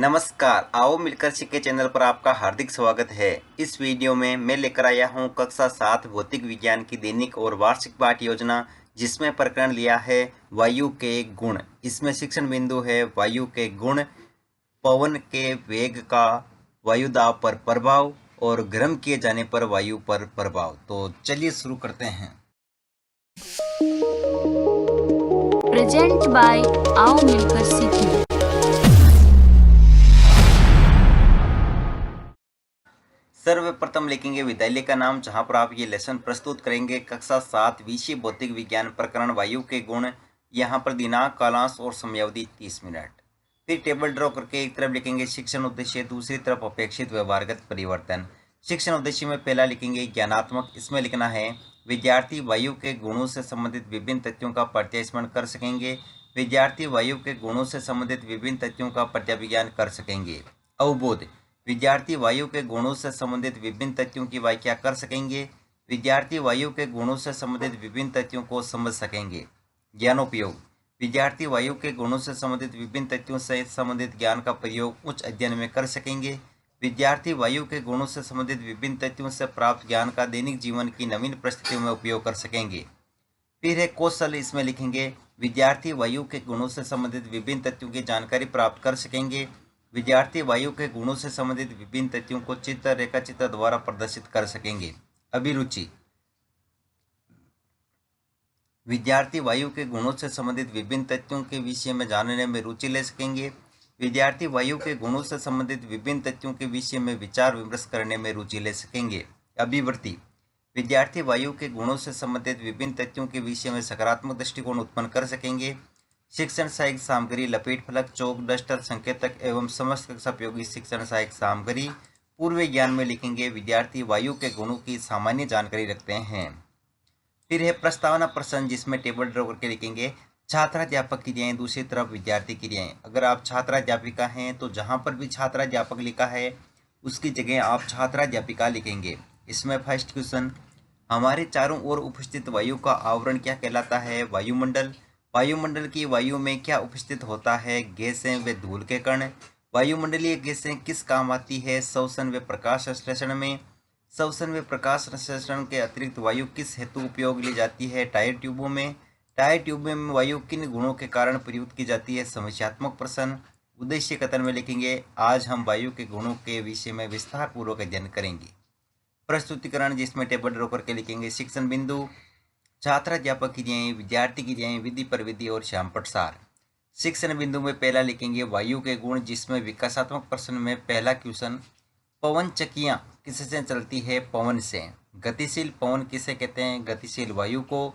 नमस्कार, आओ मिलकर सीखे चैनल पर आपका हार्दिक स्वागत है। इस वीडियो में मैं लेकर आया हूं कक्षा 7 भौतिक विज्ञान की दैनिक और वार्षिक पाठ योजना, जिसमें प्रकरण लिया है वायु के गुण। इसमें शिक्षण बिंदु है वायु के गुण, पवन के वेग का वायु दाब पर प्रभाव और गर्म किए जाने पर वायु पर प्रभाव। तो चलिए शुरू करते हैं। प्रेजेंट बाय आओ मिलकर सीखें। सर्वप्रथम लिखेंगे विद्यालय का नाम, जहां पर आप ये लेसन प्रस्तुत करेंगे। कक्षा 7 विषय भौतिक विज्ञान, प्रकरण वायु के गुण। यहां पर दिनांक, कालांश और समयावधि 30 मिनट। फिर टेबल ड्रॉ करके एक तरफ लिखेंगे शिक्षण उद्देश्य, दूसरी तरफ अपेक्षित व्यवहारगत परिवर्तन। शिक्षण उद्देश्य में पहला लिखेंगे ज्ञानात्मक। इसमें लिखना है विद्यार्थी वायु के गुणों से संबंधित विभिन्न तथ्यों का प्रत्यास्मरण कर सकेंगे। विद्यार्थी वायु के गुणों से संबंधित विभिन्न तथ्यों का प्रत्याविज्ञान कर सकेंगे। अवबोध, विद्यार्थी वायु के गुणों से संबंधित विभिन्न तथ्यों की व्याख्या कर सकेंगे। विद्यार्थी वायु के गुणों से संबंधित विभिन्न तथ्यों को समझ सकेंगे। ज्ञानोपयोग, विद्यार्थी वायु के गुणों से संबंधित विभिन्न तथ्यों से संबंधित ज्ञान का प्रयोग उच्च अध्ययन में कर सकेंगे। विद्यार्थी वायु के गुणों से संबंधित विभिन्न तथ्यों से प्राप्त ज्ञान का दैनिक जीवन की नवीन परिस्थितियों में उपयोग कर सकेंगे। फिर है कौशल। इसमें लिखेंगे विद्यार्थी वायु के गुणों से संबंधित विभिन्न तथ्यों की जानकारी प्राप्त कर सकेंगे। विद्यार्थी वायु के गुणों से संबंधित विभिन्न तथ्यों को चित्र, रेखाचित्र द्वारा प्रदर्शित कर सकेंगे। अभिरुचि, विद्यार्थी वायु के गुणों से संबंधित विभिन्न तथ्यों के विषय में जानने में रुचि ले सकेंगे। विद्यार्थी वायु के गुणों से संबंधित विभिन्न तथ्यों के विषय में विचार विमर्श करने में रुचि ले सकेंगे। अभिवृत्ति, विद्यार्थी वायु के गुणों से संबंधित विभिन्न तथ्यों के विषय में सकारात्मक दृष्टिकोण उत्पन्न कर सकेंगे। शिक्षण सहायक सामग्री, लपेट फलक, चौक, डस्टर, संकेतक एवं समस्त कक्षा उपयोगी शिक्षण सहायक सामग्री। पूर्व ज्ञान में लिखेंगे विद्यार्थी वायु के गुणों की सामान्य जानकारी रखते हैं। फिर है प्रस्तावना प्रश्न, जिसमें टेबल ड्रॉ करके लिखेंगे छात्राध्यापक क्रियाएं, दूसरी तरफ विद्यार्थी क्रियाएं। अगर आप छात्राध्यापिका हैं तो जहां पर भी छात्राध्यापक लिखा है उसकी जगह आप छात्राध्यापिका लिखेंगे। इसमें फर्स्ट क्वेश्चन, हमारे चारों ओर उपस्थित वायु का आवरण क्या कहलाता है? वायुमंडल। वायुमंडल की वायु में क्या उपस्थित होता है? गैसें व धूल के कण। वायुमंडलीय गैसें किस काम आती है? श्वसन व प्रकाश संश्लेषण में। श्वसन व प्रकाश संश्लेषण के अतिरिक्त वायु किस हेतु उपयोग ली जाती है? टायर ट्यूबों में। टायर ट्यूबों में वायु किन गुणों के कारण प्रयुक्त की जाती है? समस्यात्मक प्रश्न। उद्देश्य कथन में लिखेंगे आज हम वायु के गुणों के विषय में विस्तार पूर्वक अध्ययन करेंगे। प्रस्तुतिकरण, जिसमें टेबल ड्रॉ करके लिखेंगे शिक्षण बिंदु, छात्राध्यापक क्रियाएं, विद्यार्थी क्रियाएं, विधि प्रविधि और श्यामपट सार। शिक्षण बिंदु में पहला लिखेंगे वायु के गुण, जिसमें विकासात्मक प्रश्न में पहला क्वेश्चन, पवन चक्कियां किससे चलती है? पवन से। गतिशील पवन किसे कहते हैं? गतिशील वायु को।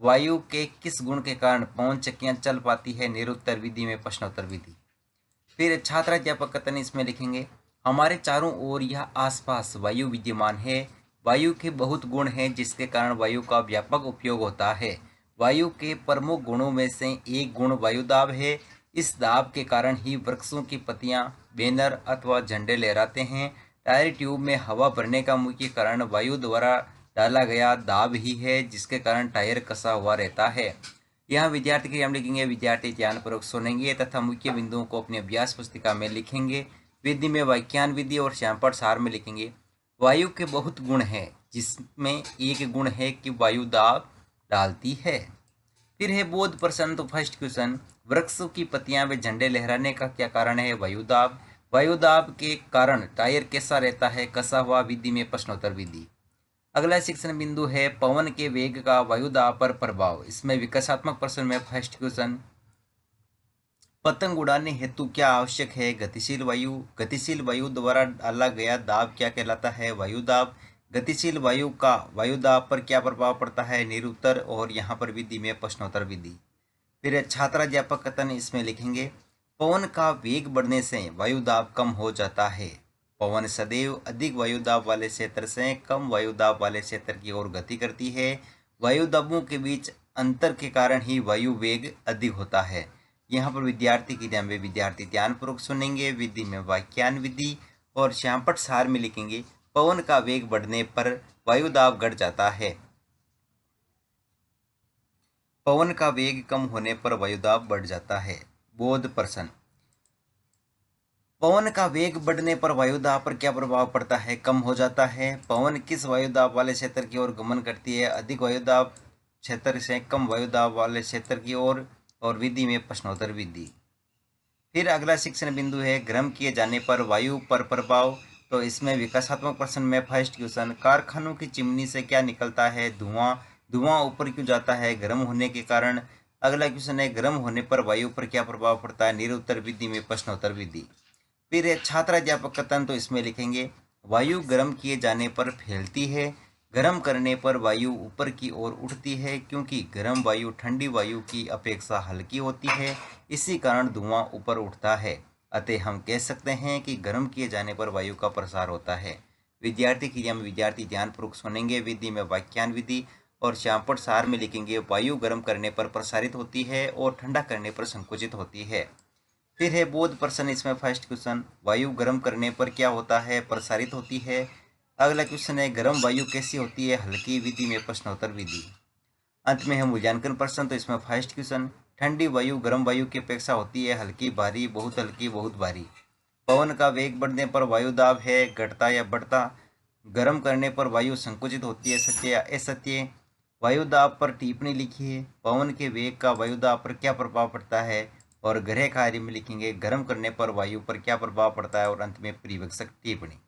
वायु के किस गुण के कारण पवन चक्कियां चल पाती है? निरुत्तर विधि में प्रश्नोत्तर विधि। फिर छात्राध्यापक कथन, इसमें लिखेंगे हमारे चारों ओर या आसपास वायु विद्यमान है। वायु के बहुत गुण हैं जिसके कारण वायु का व्यापक उपयोग होता है। वायु के प्रमुख गुणों में से एक गुण वायुदाब है। इस दाब के कारण ही वृक्षों की पत्तियां, बैनर अथवा झंडे लहराते हैं। टायर ट्यूब में हवा भरने का मुख्य कारण वायु द्वारा डाला गया दाब ही है, जिसके कारण टायर कसा हुआ रहता है। यहाँ विद्यार्थी के हम लिखेंगे विद्यार्थी ध्यानपूर्वक सुनेंगे तथा मुख्य बिंदुओं को अपनी अभ्यास पुस्तिका में लिखेंगे। विधि में व्याख्यान विधि और श्यामपट सार में लिखेंगे वायु के बहुत गुण हैं, जिसमें एक गुण है कि वायु दाब डालती है। फिर है बोध प्रश्न, तो फर्स्ट क्वेश्चन, वृक्षों की पत्तियां व झंडे लहराने का क्या कारण है? वायुदाब। वायुदाब के कारण टायर कैसा रहता है? कसा हुआ। विधि में प्रश्नोत्तर विधि। अगला शिक्षण बिंदु है पवन के वेग का वायुदाब पर प्रभाव। इसमें विकासात्मक प्रश्न में फर्स्ट क्वेश्चन, पतंग उड़ाने हेतु क्या आवश्यक है? गतिशील वायु। गतिशील वायु द्वारा डाला गया दाब क्या कहलाता है? वायुदाब। गतिशील वायु का वायुदाब पर क्या प्रभाव पड़ता है? निरुत्तर। और यहाँ पर विधि में प्रश्नोत्तर विधि। फिर छात्राध्यापक कथन, इसमें लिखेंगे पवन का वेग बढ़ने से वायुदाब कम हो जाता है। पवन सदैव अधिक वायुदाब वाले क्षेत्र से कम वायुदाब वाले क्षेत्र की ओर गति करती है। वायुदाबों के बीच अंतर के कारण ही वायु वेग अधिक होता है। यहाँ पर विद्यार्थी की ध्यान में विद्यार्थी ध्यानपूर्वक सुनेंगे। विधि में व्याख्यान विधि और श्यामपट सार में लिखेंगे पवन का वेग बढ़ने पर वायुदाब घट जाता है। पवन का वेग कम होने पर वायुदाब बढ़ जाता है। बोध प्रश्न, पवन का वेग बढ़ने पर वायुदाब पर क्या प्रभाव पड़ता है? कम हो जाता है। पवन किस वायुदाब वाले क्षेत्र की ओर गमन करती है? अधिक वायुदाब क्षेत्र से कम वायुदाब वाले क्षेत्र की ओर। और विधि में प्रश्नोत्तर विधि। फिर अगला शिक्षण बिंदु है गर्म किए जाने पर वायु पर प्रभाव। तो इसमें विकासात्मक प्रश्न में फर्स्ट क्वेश्चन, कारखानों की चिमनी से क्या निकलता है? धुआं। धुआं ऊपर क्यों जाता है? गर्म होने के कारण। अगला क्वेश्चन है गर्म होने पर वायु पर क्या प्रभाव पड़ता है? निरुत्तर विधि में प्रश्नोत्तर विधि। फिर है छात्र अध्यापक कथन। तो इसमें लिखेंगे वायु गर्म किए जाने पर फैलती है, गर्म करने पर वायु ऊपर की ओर उठती है, क्योंकि गर्म वायु ठंडी वायु की अपेक्षा हल्की होती है, इसी कारण धुआं ऊपर उठता है। अतः हम कह सकते हैं कि गर्म किए जाने पर वायु का प्रसार होता है। विद्यार्थी क्रिया में विद्यार्थी ध्यानपूर्वक सुनेंगे, विधि में वाक्यान विधि और श्यामपट सार में लिखेंगे वायु गर्म करने पर प्रसारित होती है और ठंडा करने पर संकुचित होती है। फिर है बोध प्रश्न। इसमें फर्स्ट क्वेश्चन, वायु गर्म करने पर क्या होता है? प्रसारित होती है। अगला क्वेश्चन है गर्म वायु कैसी होती है? हल्की। विधि में प्रश्नोत्तर विधि। अंत में है मूल्यांकन प्रश्न। तो इसमें फर्स्ट क्वेश्चन, ठंडी वायु गर्म वायु की अपेक्षा होती है हल्की, भारी, बहुत हल्की, बहुत भारी। पवन का वेग बढ़ने पर वायुदाब है घटता या बढ़ता? गर्म करने पर वायु संकुचित होती है, सत्य या असत्य? वायुदाब पर टिप्पणी लिखिए। पवन के वेग का वायुदाब पर क्या प्रभाव पड़ता है? और गृह कार्य में लिखेंगे गर्म करने पर वायु पर क्या प्रभाव पड़ता है? और अंत में परिवेक्षक टिप्पणी।